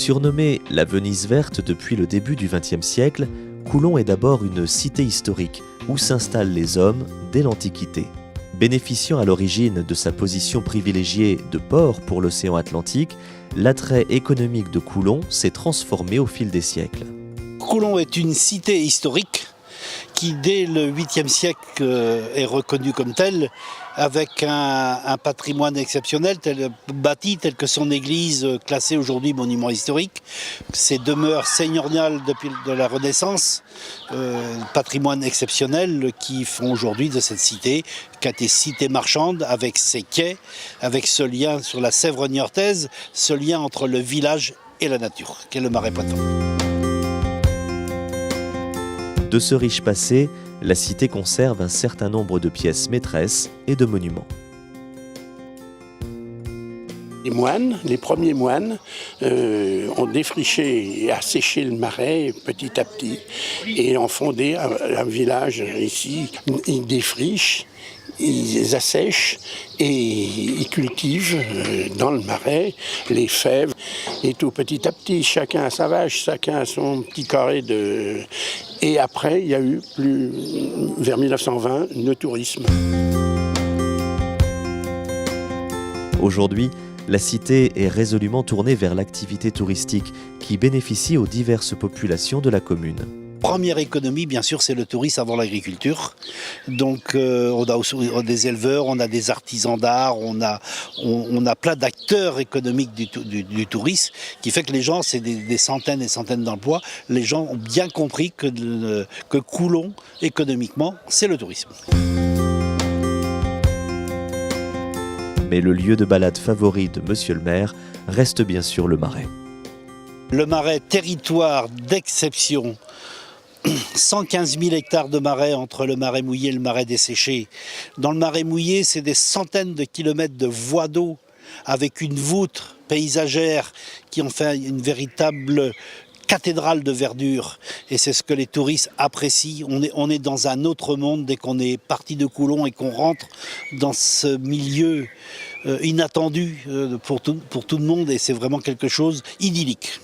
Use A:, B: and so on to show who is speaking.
A: Surnommée la Venise verte depuis le début du XXe siècle, Coulon est d'abord une cité historique où s'installent les hommes dès l'Antiquité. Bénéficiant à l'origine de sa position privilégiée de port pour l'océan Atlantique, l'attrait économique de Coulon s'est transformé au fil des siècles.
B: Coulon est une cité historique qui, dès le 8e siècle, est reconnue comme telle, avec un patrimoine exceptionnel, bâti tel que son église, classée aujourd'hui monument historique, ses demeures seigneuriales depuis de la Renaissance, patrimoine exceptionnel qui font aujourd'hui de cette cité, qui a été cité marchande, avec ses quais, avec ce lien sur la Sèvre niortaise, ce lien entre le village et la nature, qui est le Marais poitevin.
A: De ce riche passé, la cité conserve un certain nombre de pièces maîtresses et de monuments.
C: Les moines, les premiers moines, ont défriché et asséché le marais petit à petit et ont fondé un village ici. Ils défrichent, ils assèchent et ils cultivent dans le marais les fèves. Et tout petit à petit, chacun a sa vache, chacun a son petit carré de... Et après, il y a eu, vers 1920, le tourisme.
A: Aujourd'hui, la cité est résolument tournée vers l'activité touristique qui bénéficie aux diverses populations de la commune.
B: Première économie, bien sûr, c'est le tourisme avant l'agriculture. Donc, on a des éleveurs, on a des artisans d'art, on a plein d'acteurs économiques du tourisme, qui fait que les gens, c'est des centaines et centaines d'emplois. Les gens ont bien compris que Coulon, économiquement, c'est le tourisme.
A: Mais le lieu de balade favori de Monsieur le maire reste bien sûr le Marais.
B: Le Marais, territoire d'exception. 115 000 hectares de marais entre le marais mouillé et le marais desséché. Dans le marais mouillé, c'est des centaines de kilomètres de voies d'eau avec une voûte paysagère qui en fait une véritable cathédrale de verdure. Et c'est ce que les touristes apprécient. On est dans un autre monde dès qu'on est parti de Coulon et qu'on rentre dans ce milieu inattendu pour tout le monde. Et c'est vraiment quelque chose d'idyllique.